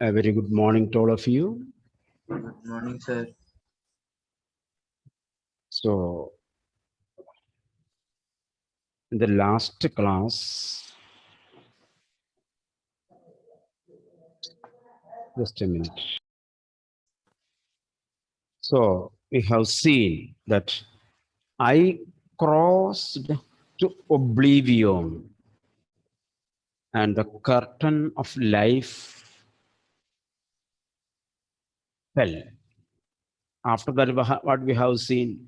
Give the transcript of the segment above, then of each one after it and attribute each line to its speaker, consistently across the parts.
Speaker 1: A very good morning to all of you.
Speaker 2: Good morning, sir.
Speaker 1: So, in the last class, just a minute. So, we have seen that I crossed to oblivion and the curtain of life fell. After that, what we have seen,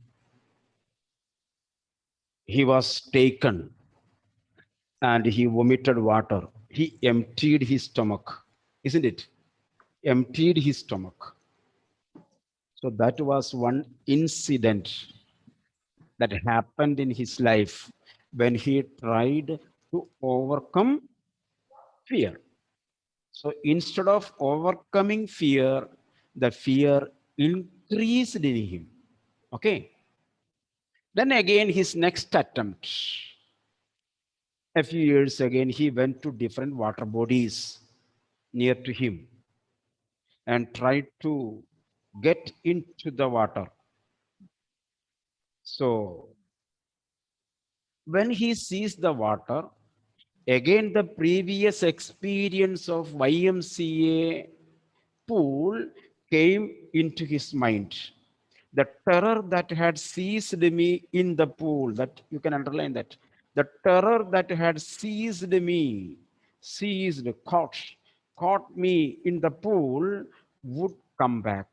Speaker 1: he was taken and he vomited water. He emptied his stomach, isn't it? Emptied his stomach. So that was one incident that happened in his life when he tried to overcome fear. So instead of overcoming fear, the fear increased in him. Okay. Then again, his next attempt, a few years again, he went to different water bodies near to him and tried to get into the water. So when he sees the water, again the previous experience of YMCA pool came into his mind. The terror that had seized me in the pool, that you can underline that. The terror that had seized me, caught me in the pool would come back,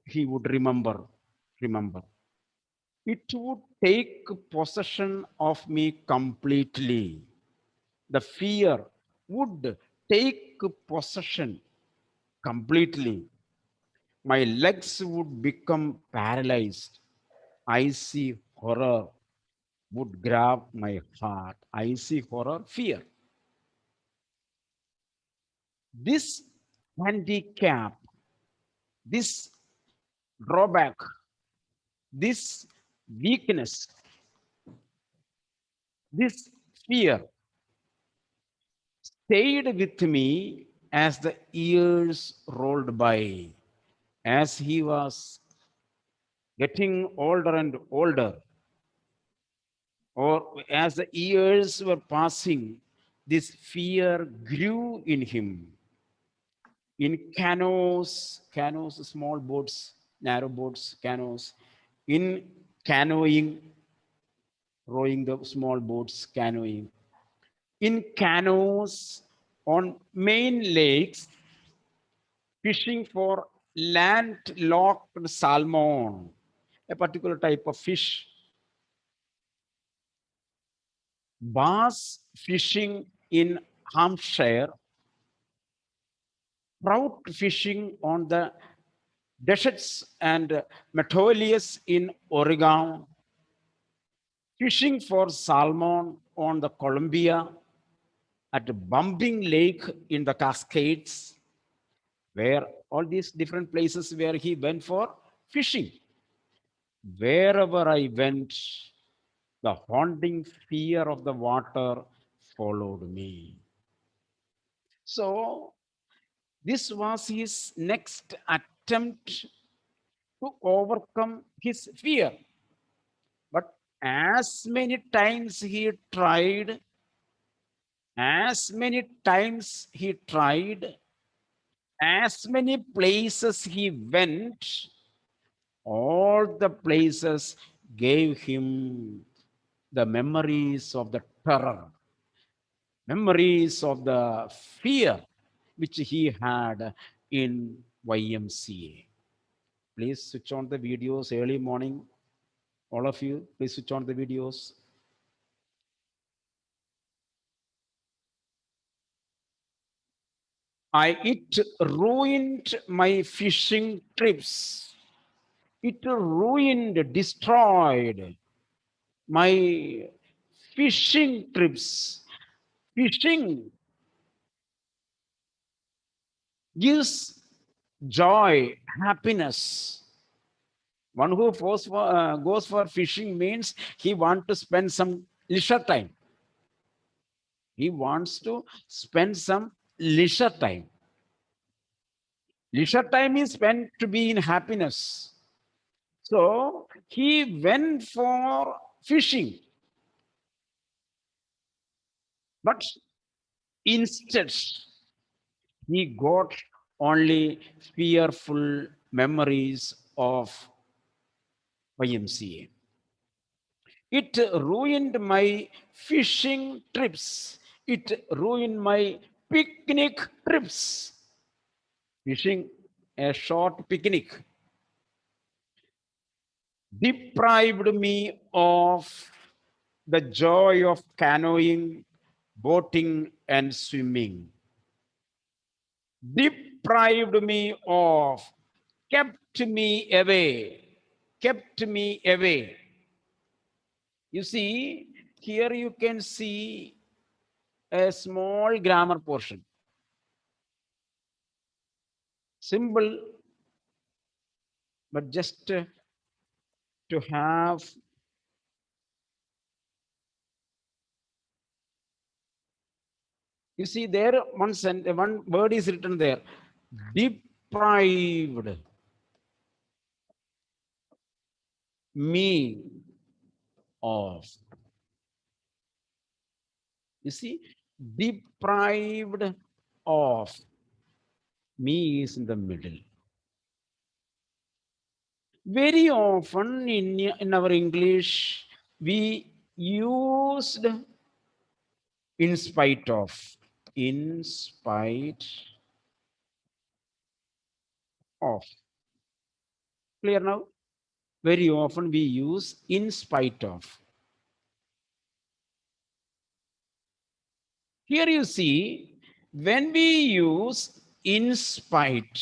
Speaker 1: he would remember. It would take possession of me completely. The fear would take possession completely. My legs would become paralyzed. I see horror would grab my heart. I see horror, fear. This handicap, this drawback, this weakness, this fear stayed with me as the years rolled by. As he was getting older and older, or as the years were passing, this fear grew in him. In canoes, small boats, narrow boats, canoes, in canoeing, rowing the small boats, canoeing, in canoes on main lakes, fishing for landlocked salmon, a particular type of fish, bass fishing in Hampshire, trout fishing on the deserts and Metolius in Oregon, fishing for salmon on the Columbia, at Bumping Lake in the Cascades, where all these different places where he went for fishing. Wherever I went, the haunting fear of the water followed me. So this was his next attempt to overcome his fear. But as many times he tried, as many times he tried, as many places he went, all the places gave him the memories of the terror, memories of the fear which he had in YMCA. Please switch on the videos early morning. All of you, please switch on the videos. It ruined my fishing trips. It ruined, destroyed my fishing trips. Fishing gives joy, happiness. One who goes for fishing means he wants to spend some leisure time. He wants to spend some leisure time. Leisure time is spent to be in happiness. So he went for fishing, but instead he got only fearful memories of YMCA. It ruined my fishing trips. It ruined my picnic trips. Fishing, a short picnic, deprived me of the joy of canoeing, boating, and swimming. Deprived me of, kept me away, kept me away. You see, here you can see a small grammar portion. Simple, but just to have, you see there one word is written there, deprived me of. You see, deprived of, me is in the middle. Very often in our English, we used in spite of, in spite of. Clear now? Very often we use in spite of. Here you see, when we use in spite,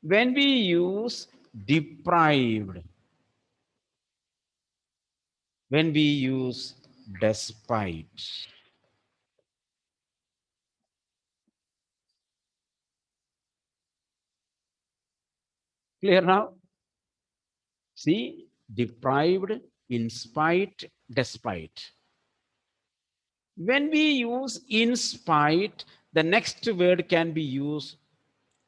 Speaker 1: when we use deprived, when we use despite. Clear now? See, deprived, in spite, despite. When we use in spite, the next word can be used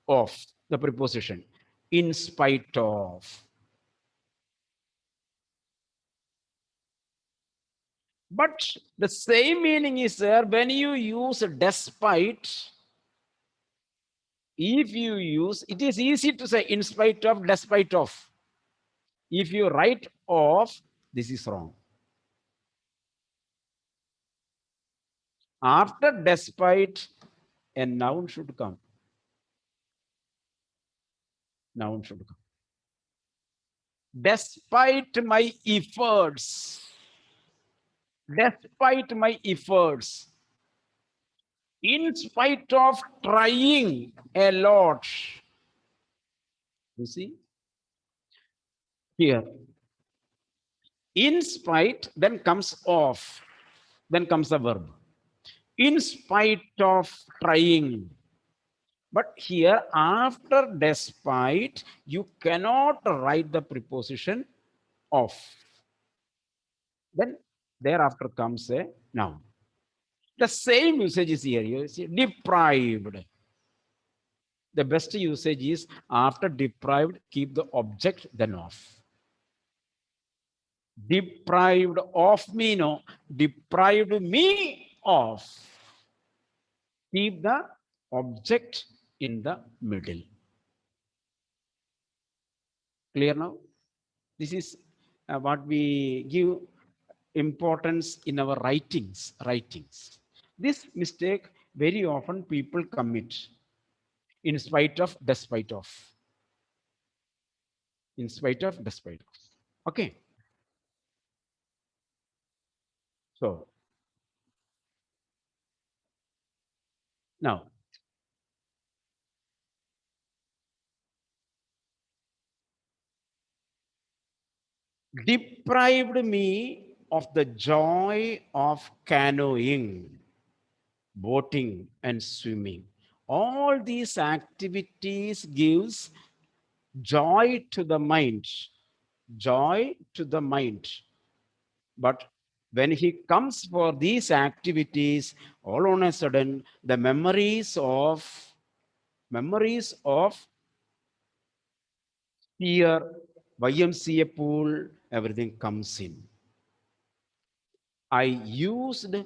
Speaker 1: of, the preposition, in spite of. But the same meaning is there when you use despite. If you use, it is easy to say in spite of, despite of. If you write of, this is wrong. After despite, a noun should come. Noun should come. Despite my efforts, despite my efforts, in spite of trying a lot. You see here, in spite, then comes of, then comes the verb. In spite of trying. But here, after despite, you cannot write the preposition of. Then thereafter comes a noun. The same usage is here. You see, deprived. The best usage is after deprived, keep the object, then of. Deprived of me, no. Deprived me of. Keep the object in the middle. Clear now? This is what we give importance in our writings. This mistake very often people commit, in spite of, despite of. In spite of, despite of. Okay. So now, deprived me of the joy of canoeing, boating, and swimming. All these activities gives joy to the mind. Joy to the mind. But When he comes for these activities, all on a sudden, the memories of fear, YMCA pool, everything comes in. I used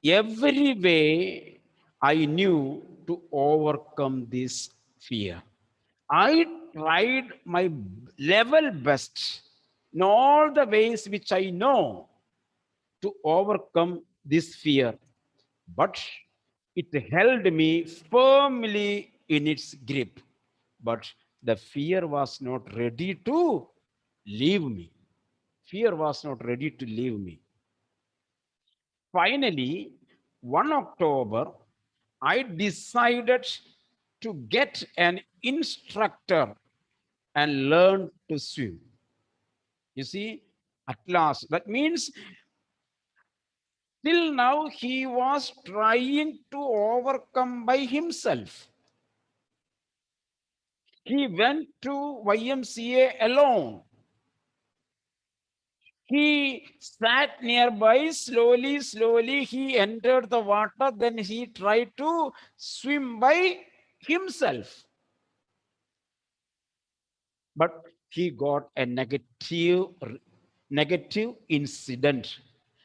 Speaker 1: every way I knew to overcome this fear. I tried my level best in all the ways which I know to overcome this fear, but it held me firmly in its grip. But the fear was not ready to leave me. Fear was not ready to leave me. Finally, one October, I decided to get an instructor and learn to swim. You see, at last, that means till now he was trying to overcome by himself. He went to YMCA alone. He sat nearby, slowly, slowly he entered the water, then he tried to swim by himself. But he got a negative incident,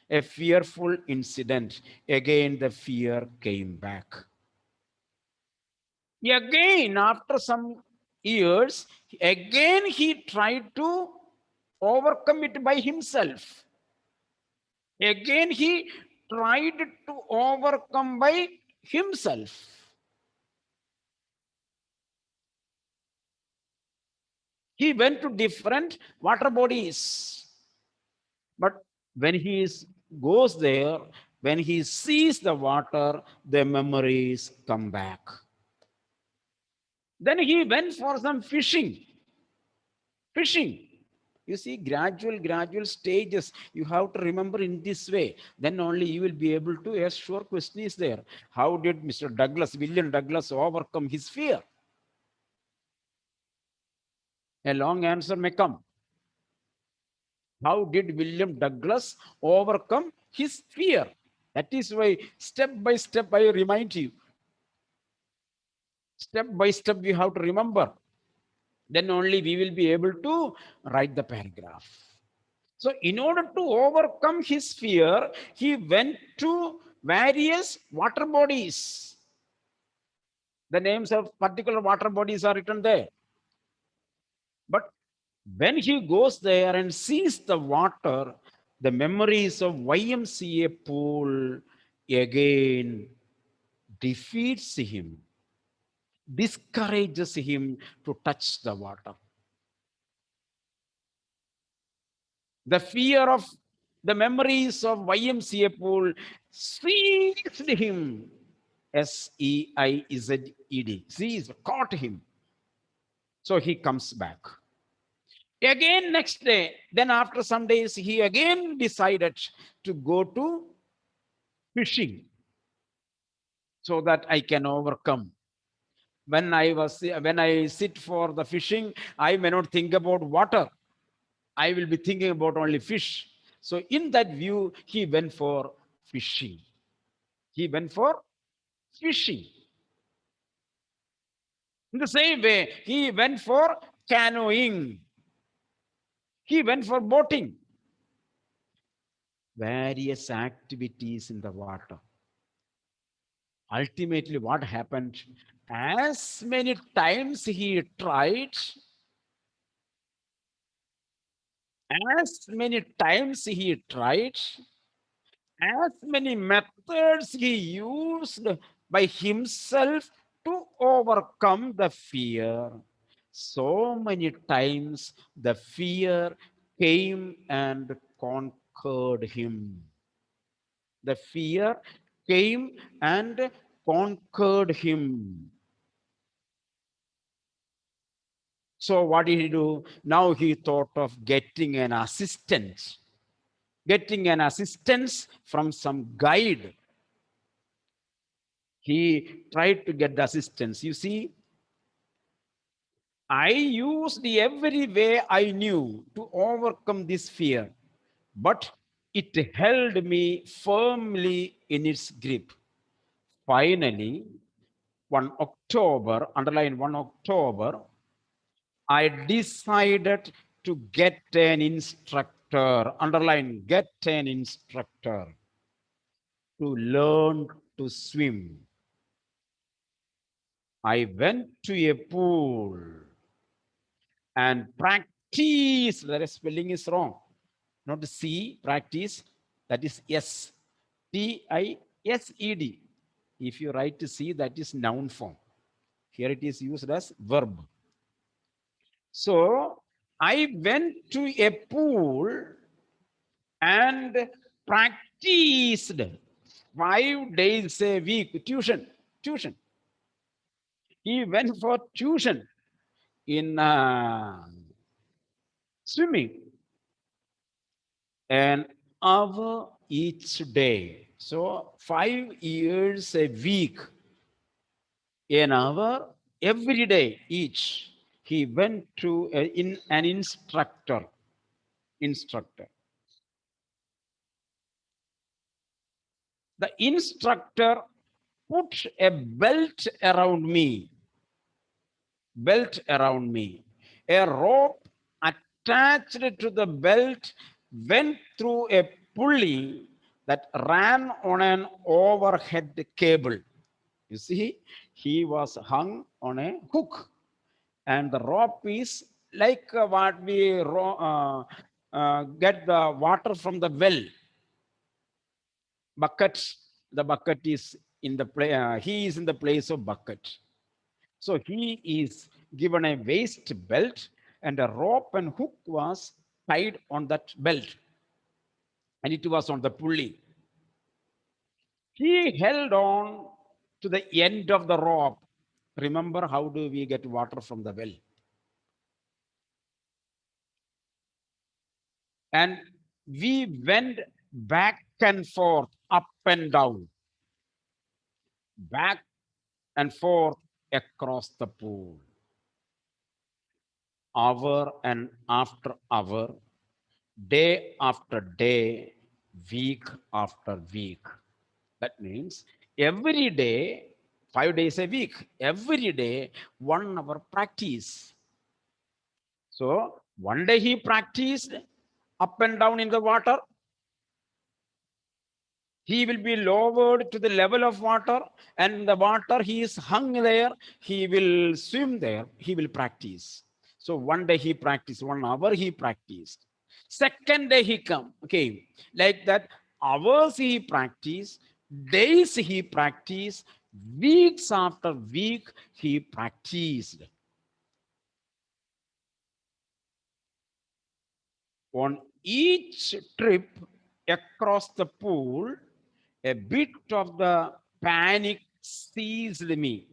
Speaker 1: a fearful incident. Again, the fear came back. Again, after some years, again he tried to overcome it by himself. Again, he tried to overcome by himself. He went to different water bodies. But when goes there, when he sees the water, the memories come back. Then he went for some fishing. Fishing. You see, gradual stages. You have to remember in this way. Then only you will be able to ask sure question is there. How did Mr. Douglas, William Douglas, overcome his fear? A long answer may come. How did William Douglas overcome his fear? That is why step by step I remind you. Step by step we have to remember. Then only we will be able to write the paragraph. So in order to overcome his fear, he went to various water bodies. The names of particular water bodies are written there. But when he goes there and sees the water, the memories of YMCA pool again defeats him, discourages him to touch the water. The fear of the memories of YMCA pool seized him. Seized. Seized, caught him. So he comes back. Again, next day, then after some days, he again decided to go to fishing so that I can overcome. When I sit for the fishing, I may not think about water. I will be thinking about only fish. So in that view, he went for fishing. He went for fishing. In the same way, he went for canoeing. He went for boating. Various activities in the water. Ultimately, what happened? As many times he tried, as many times he tried, as many methods he used by himself to overcome the fear, so many times the fear came and conquered him. The fear came and conquered him. So what did he do? Now he thought of getting an assistance from some guide. He tried to get the assistance. You see, I used every way I knew to overcome this fear. But It held me firmly in its grip. Finally, 1 October, underline 1 October, I decided to get an instructor, underline get an instructor to learn to swim. I went to a pool and practiced. The spelling is wrong. Not C, practice. That is S. T-I-S-E-D. If you write to C, that is noun form. Here it is used as verb. So I went to a pool and practiced 5 days a week. Tuition. He went for tuition in swimming an hour each day. So 5 years a week, an hour every day each. He went to in an instructor. The instructor put a belt around me. A rope attached to the belt went through a pulley that ran on an overhead cable. You see, he was hung on a hook, and the rope is like what we get the water from the well bucket. The bucket is in the he is in the place of bucket. So he is given a waist belt, and a rope and hook was tied on that belt, and it was on the pulley. He held on to the end of the rope. Remember, how do we get water from the well? And we went back and forth, up and down, back and forth across the pool, hour and after hour, day after day, week after week. That means every day, 5 days a week, every day, 1 hour practice. So one day he practiced up and down in the water. He will be lowered to the level of water, and the water he is hung there. He will swim there. He will practice. So one day he practiced, 1 hour he practiced. Second day he came like that. Hours he practiced, days he practiced, weeks after week he practiced. On each trip across the pool, a bit of the panic seized me.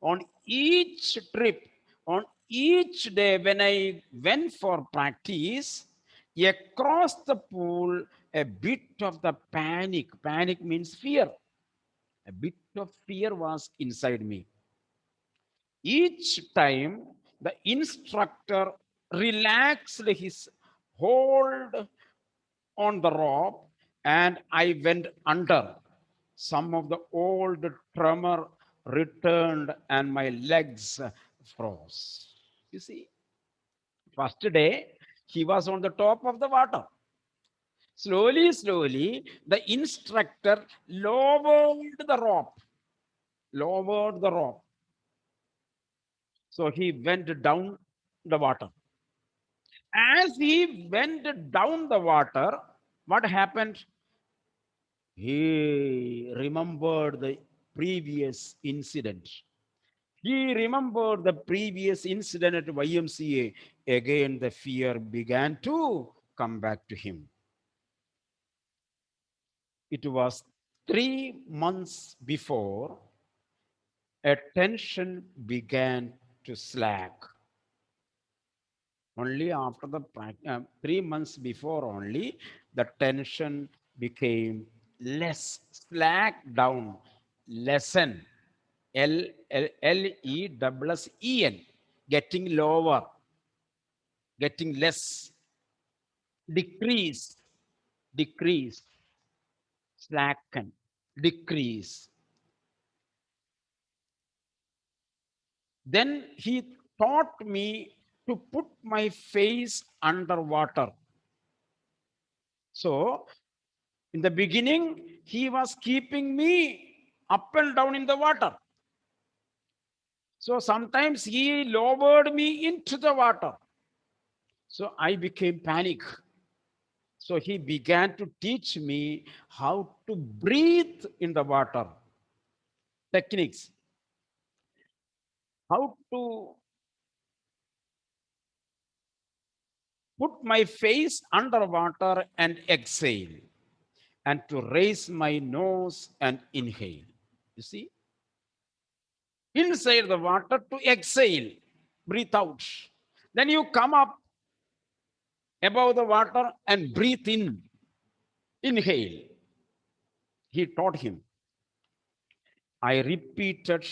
Speaker 1: On each trip, on each day when I went for practice, across the pool, a bit of the panic. Panic means fear. A bit of fear was inside me. Each time the instructor relaxed his hold on the rope and I went under. Some of the old tremor returned and my legs froze. You see, first day he was on the top of the water. Slowly, the instructor lowered the rope. So he went down the water. As he went down the water, what happened? He remembered the previous incident. He remembered the previous incident at YMCA. Again, the fear began to come back to him. It was 3 months before a tension began to slack. Only after the 3 months before only the tension became less, slack down, lessen, L-E-S-S-E-N, getting lower, getting less, decrease. decrease, slacken, decrease. Then he taught me to put my face underwater. So, in the beginning, he was keeping me up and down in the water. So, sometimes he lowered me into the water. So, I became panic. So, he began to teach me how to breathe in the water, techniques, how to put my face underwater and exhale, and to raise my nose and inhale. You see, inside the water to exhale, breathe out. Then you come up above the water and breathe in, inhale. He taught him. I repeated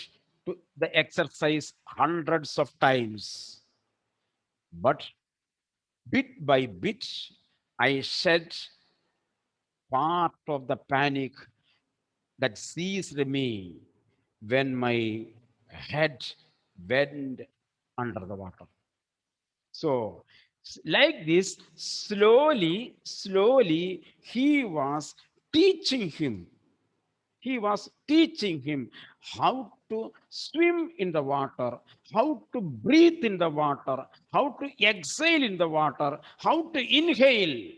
Speaker 1: the exercise hundreds of times, but bit by bit, I shed part of the panic that seized me when my head went under the water. So, like this, slowly, he was teaching him. He was teaching him how to swim in the water, how to breathe in the water, how to exhale in the water, how to inhale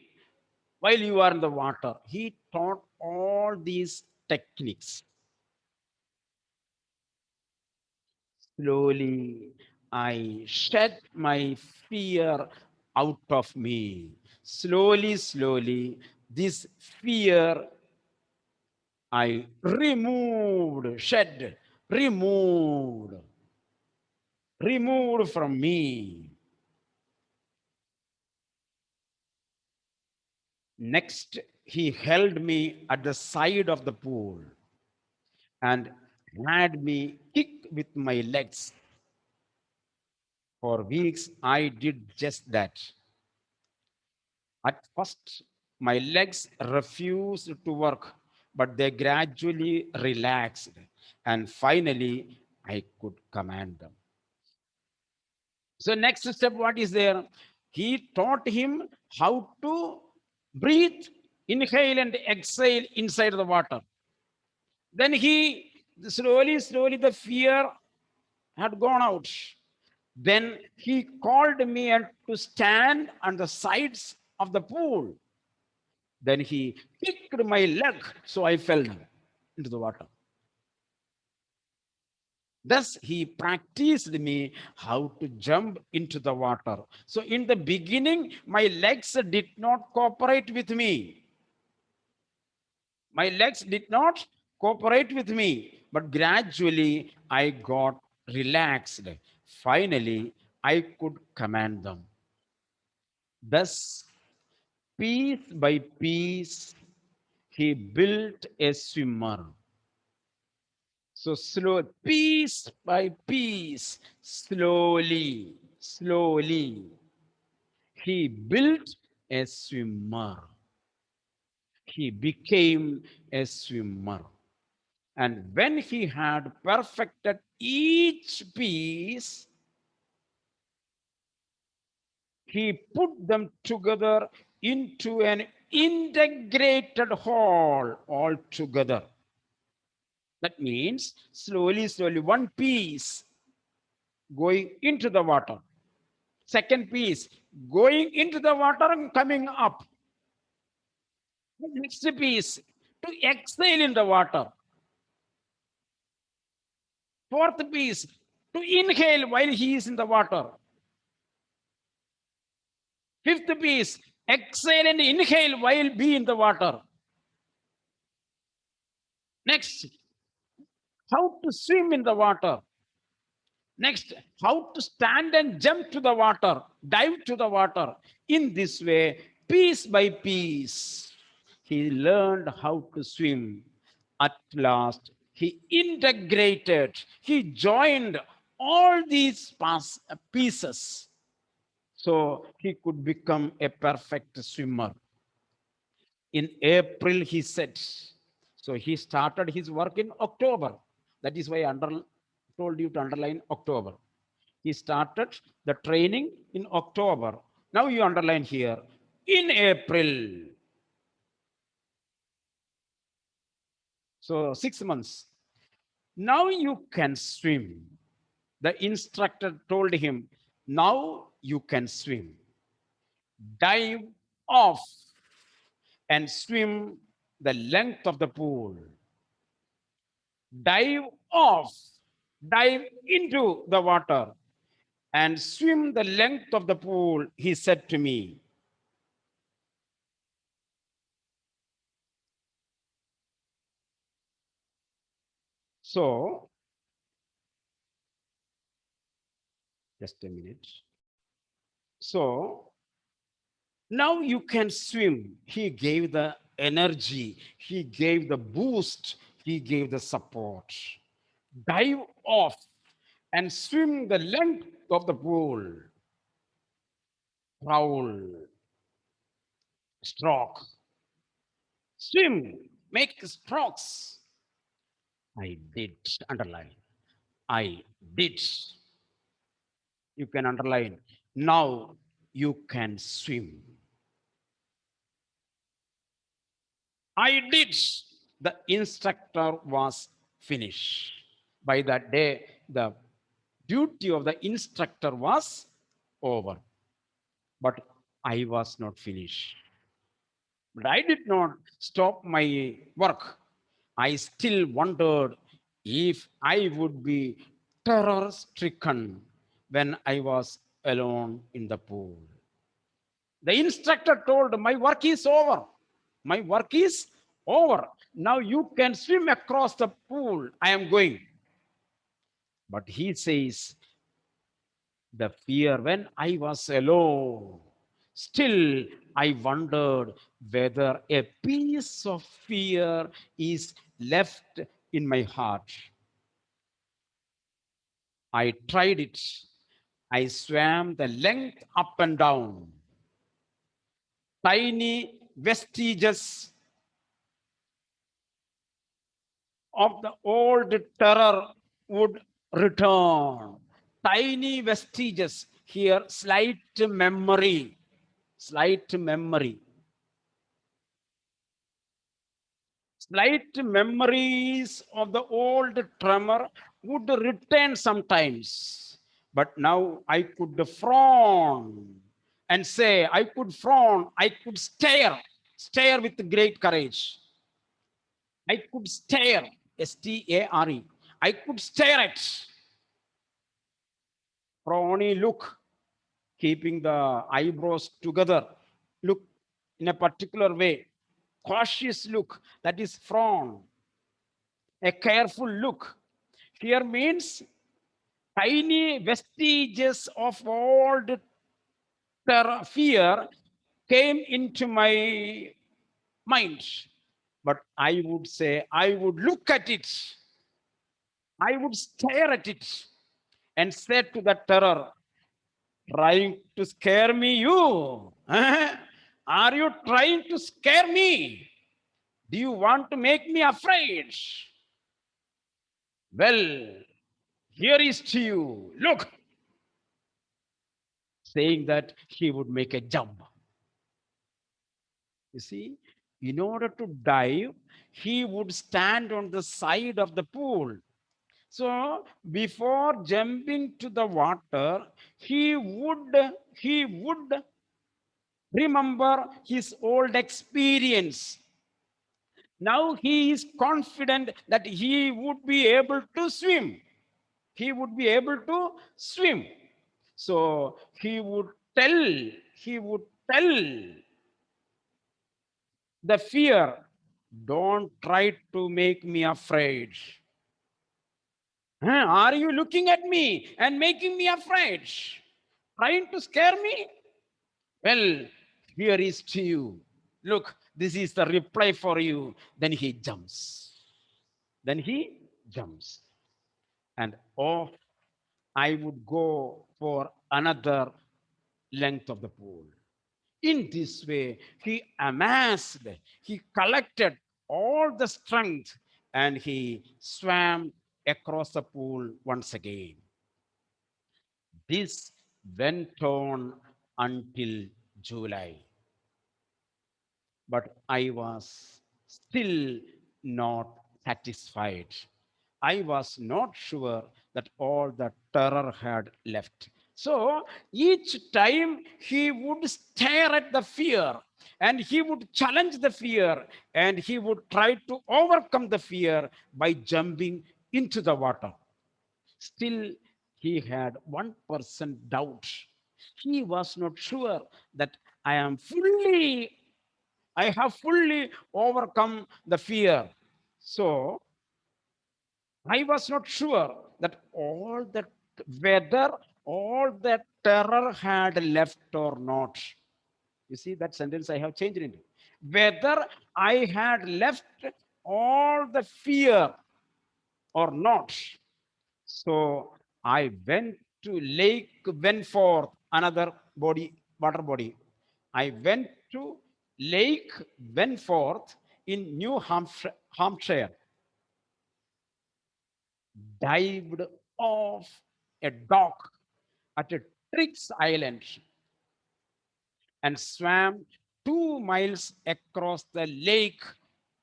Speaker 1: while you are in the water. He taught all these techniques. Slowly, I shed my fear out of me. Slowly, this fear I removed, removed from me. Next, he held me at the side of the pool and had me kick with my legs. For weeks, I did just that. At first, my legs refused to work, but they gradually relaxed. And finally, I could command them. So, next step, what is there? He taught him how to breathe, inhale, and exhale inside the water. Then he slowly, the fear had gone out. Then he called me and to stand on the sides of the pool. Then he kicked my leg, so I fell into the water. Thus, he practiced me how to jump into the water. So, in the beginning, my legs did not cooperate with me. My legs did not cooperate with me, but gradually I got relaxed. Finally, I could command them. Thus, piece by piece, he built a swimmer. So slow, piece by piece, slowly, he built a swimmer. He became a swimmer. And when he had perfected each piece, he put them together into an integrated whole all together. That means slowly, one piece going into the water. Second piece, going into the water and coming up. Next piece, to exhale in the water. Fourth piece, to inhale while he is in the water. Fifth piece, exhale and inhale while be in the water. Next, how to swim in the water. Next, how to stand and jump to the water, dive to the water. In this way, piece by piece, he learned how to swim. At last, he integrated, he joined all these pieces so he could become a perfect swimmer. In April, he said. So he started his work in October. That is why I told you to underline October. He started the training in October. Now you underline here in April. So 6 months. Now you can swim. The instructor told him, now you can swim. Dive off and swim the length of the pool. Dive off, dive into the water and swim the length of the pool, he said to me. So, just a minute. So, now you can swim. He gave the energy, he gave the boost, he gave the support. Dive off and swim the length of the pool. Prowl, stroke, swim, make strokes. I did, underline. I did. You can underline. Now you can swim. I did. The instructor was finished. By that day, the duty of the instructor was over. But I was not finished. But I did not stop my work. I still wondered if I would be terror stricken when I was alone in the pool. The instructor told, my work is over. My work is over. Now you can swim across the pool. I am going. But he says, the fear when I was alone, still I wondered whether a piece of fear is left in my heart. I tried it. I swam the length up and down. Tiny vestiges of the old terror would return. Tiny vestiges here, slight memory, slight memory. Slight memories of the old tremor would return sometimes. But now I could frown and say, I could frown, I could stare with great courage. I could stare, S-T-A-R-E. I could stare at frowny look, keeping the eyebrows together, look in a particular way, cautious look, that is frown, a careful look. Here means tiny vestiges of old fear came into my mind. But I would say, I would look at it, I would stare at it and say to the terror, trying to scare me, you? Are you trying to scare me? Do you want to make me afraid? Well, here is to you. Look. Saying that he would make a jump. You see, in order to dive, he would stand on the side of the pool. So before jumping to the water, he would remember his old experience. Now he is confident that he would be able to swim. He would be able to swim. So he would tell the fear, don't try to make me afraid. Are you looking at me and making me afraid? Trying to scare me? Well, here is to you. Look, this is the reply for you. Then he jumps. Then he jumps. And off I would go for another length of the pool. In this way, he amassed, he collected all the strength, and he swam across the pool once again. This went on until July, but I was still not satisfied. I was not sure that all the terror had left. So each time he would stare at the fear and he would challenge the fear and he would try to overcome the fear by jumping into the water. Still, he had 1% doubt. He was not sure that I am fully, I have fully overcome the fear. So I was not sure that all that whether all that terror had left or not. You see that sentence I have changed into. Whether I had left all the fear or not. So I went to Lake Wentforth, another body, water body. I went to Lake Wentforth in New Hampshire, dived off a dock at a Triggs Island and swam 2 miles across the lake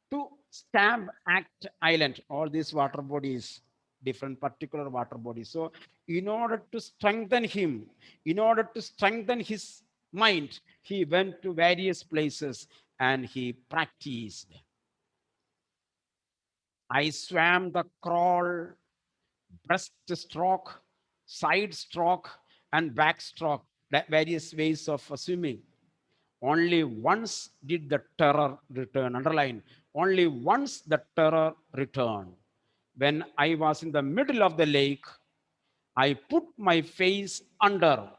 Speaker 1: to Stamp Act Island. All these water bodies, different particular water bodies. So, in order to strengthen him, in order to strengthen his mind, he went to various places and he practiced. I swam the crawl, breaststroke, side stroke, and backstroke, various ways of swimming. Only once did the terror return. Underline, only once the terror returned. When I was in the middle of the lake, I put my face under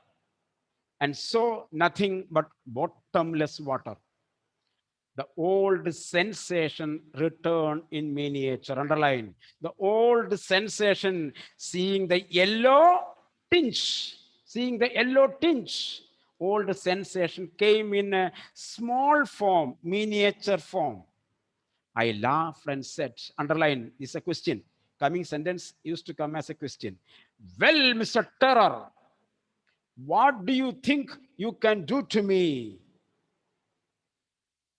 Speaker 1: and saw nothing but bottomless water. The old sensation returned in miniature. Underline, the old sensation, seeing the yellow tinge, seeing the yellow tinge. Old sensation came in a small form, miniature form. I laughed and said, underline, this is a question. Coming sentence used to come as a question. Well, Mr. Terror, what do you think you can do to me?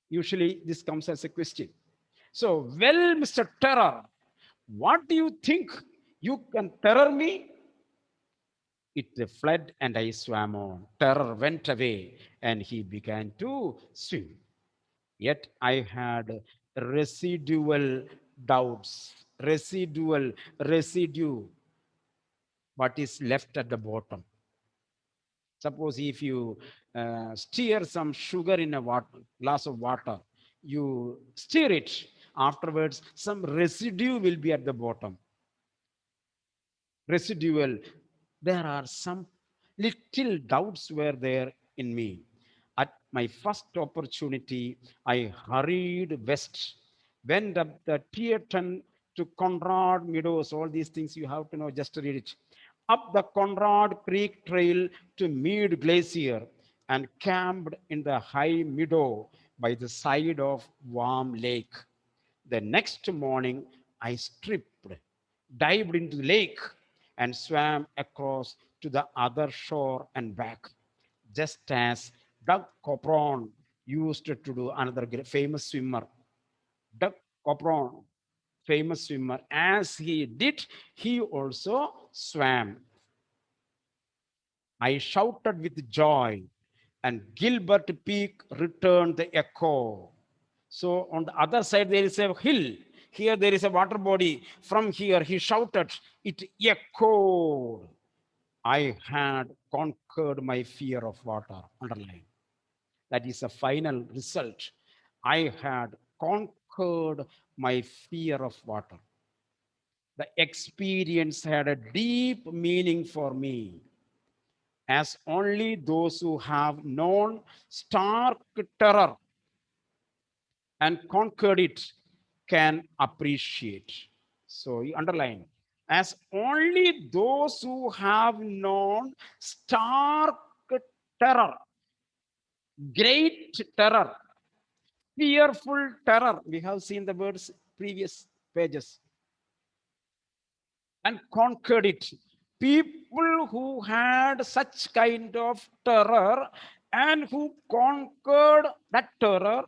Speaker 1: Usually this comes as a question. So, well, Mr. Terror, what do you think you can terror me? It fled and I swam on. Terror went away and he began to swim. Yet I had residual doubts, residue, what is left at the bottom. Suppose if you stir some sugar in a glass of water, you stir it. Afterwards, some residue will be at the bottom. Residual. There are some little doubts were there in me. At my first opportunity, I hurried west, went up the Tieton to Conrad Meadows. All these things you have to know, just to read it. Up the Conrad Creek Trail to Mead Glacier and camped in the high meadow by the side of Warm Lake. The next morning, I stripped, dived into the lake, and swam across to the other shore and back, just as Doug Copron used to do, another famous swimmer. Doug Copron, famous swimmer, as he did, he also swam. I shouted with joy, and Gilbert Peak returned the echo. So on the other side, there is a hill. Here there is a water body. From here, he shouted, it echoed. I had conquered my fear of water. Underline. That is a final result. I had conquered my fear of water. The experience had a deep meaning for me, as only those who have known stark terror and conquered it can appreciate. So you underline, as only those who have known stark terror, great terror, fearful terror. We have seen the words previous pages, and conquered it. People who had such kind of terror and who conquered that terror,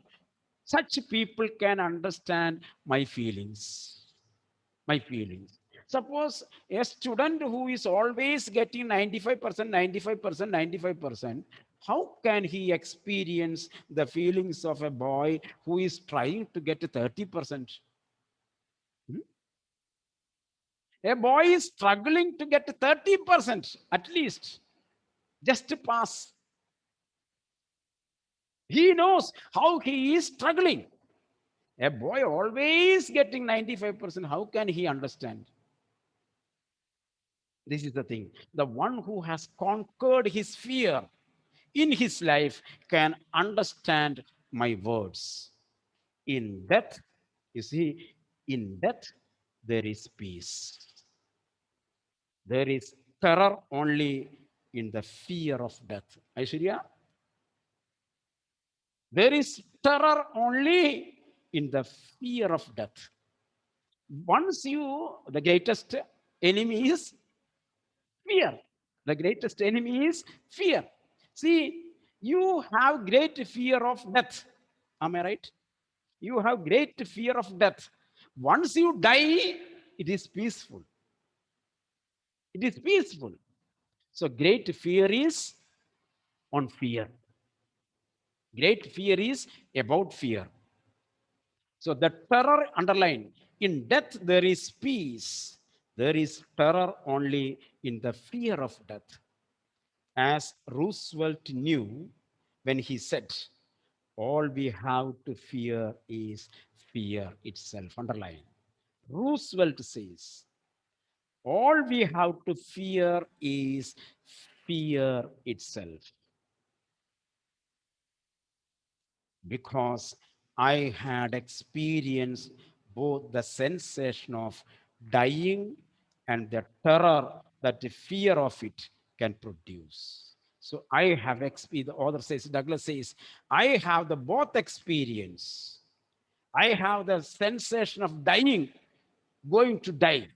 Speaker 1: such people can understand my feelings. My feelings. Suppose a student who is always getting 95%, 95%, 95%, how can he experience the feelings of a boy who is trying to get 30%? Hmm? A boy is struggling to get 30% at least, just to pass. He knows how he is struggling. A boy always getting 95%, how can he understand? This is the thing. The one who has conquered his fear in his life can understand my words. In death, you see, in death, there is peace. There is terror only in the fear of death. Aishwarya, there is terror only in the fear of death. Once you, the greatest enemy is fear. The greatest enemy is fear. See, you have great fear of death. Am I right? You have great fear of death. Once you die, it is peaceful. It is peaceful. So, great fear is on fear. Great fear is about fear. So, the terror underline in death, there is peace. There is terror only in the fear of death. As Roosevelt knew when he said, all we have to fear is fear itself. Underline. Roosevelt says, all we have to fear is fear itself. Because I had experienced both the sensation of dying and the terror that the fear of it can produce. So I have experienced, the author says, Douglas says, I have the both experience. I have the sensation of dying, going to die,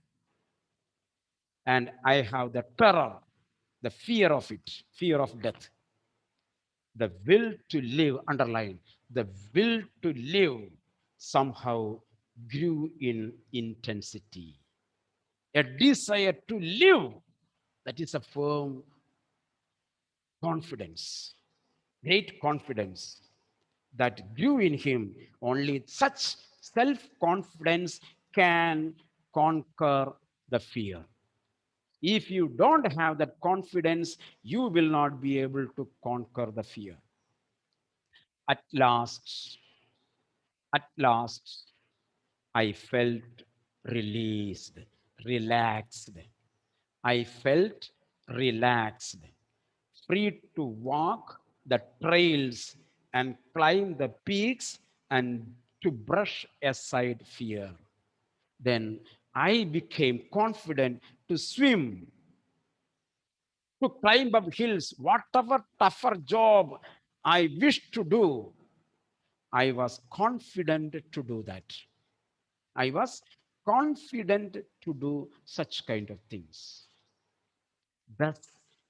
Speaker 1: and I have the terror, the fear of it, fear of death. The will to live, underline, the will to live somehow grew in intensity. A desire to live, that is a firm confidence, great confidence that grew in him. Only such self confidence can conquer the fear. If you don't have that confidence, you will not be able to conquer the fear. At last, at last, I felt released, relaxed. I felt relaxed, free to walk the trails and climb the peaks and to brush aside fear. Then I became confident to swim, to climb up hills, whatever tougher job I wished to do. I was confident to do that. I was confident to do such kind of things. Thus,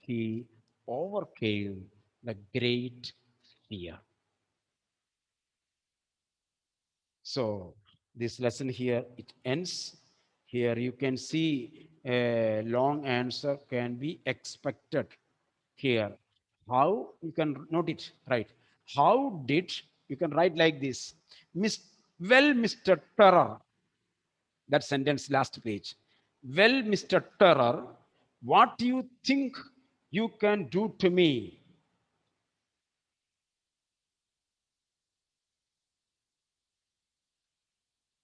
Speaker 1: he overcame the great fear. So, this lesson here, it ends. Here you can see a long answer can be expected here. How you can note it, right? How did you can write like this? Well, Mr. Terror, that sentence last page. Well, Mr. Terror, what do you think you can do to me?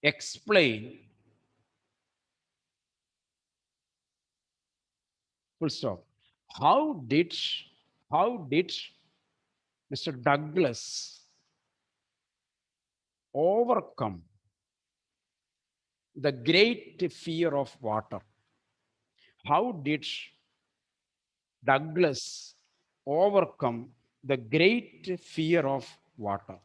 Speaker 1: Explain, full stop. How did how did Mr. Douglas overcome the great fear of water? How did Douglas overcome The great fear of water.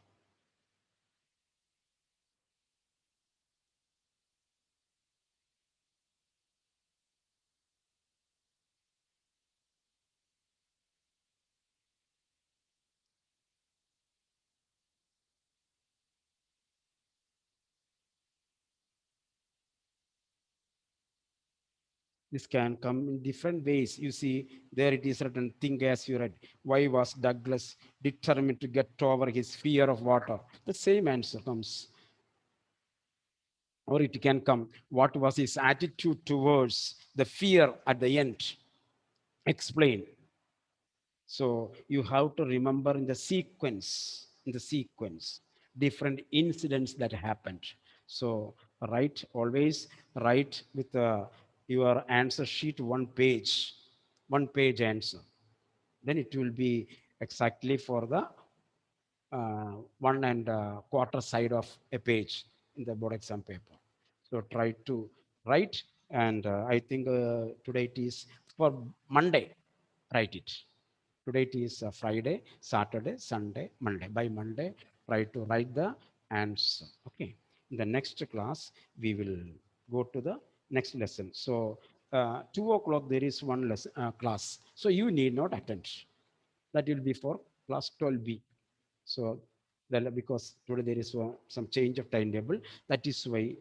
Speaker 1: This can come in different ways. You see, there it is written, think as you read. Why was Douglas determined to get over his fear of water? The same answer comes. Or it can come, what was his attitude towards the fear at the end? Explain. So you have to remember in the sequence, different incidents that happened. So always write with your answer sheet one page answer. Then it will be exactly for the one and quarter side of a page in the board exam paper. So try to write, and I think today it is for Monday. Write it. Today it is Friday, Saturday, Sunday, Monday. By Monday, try to write the answer. Okay. In the next class, we will go to the next lesson. So 2 o'clock there is one lesson class. So you need not attend. That will be for class 12B. So because today there is some change of timetable, that is why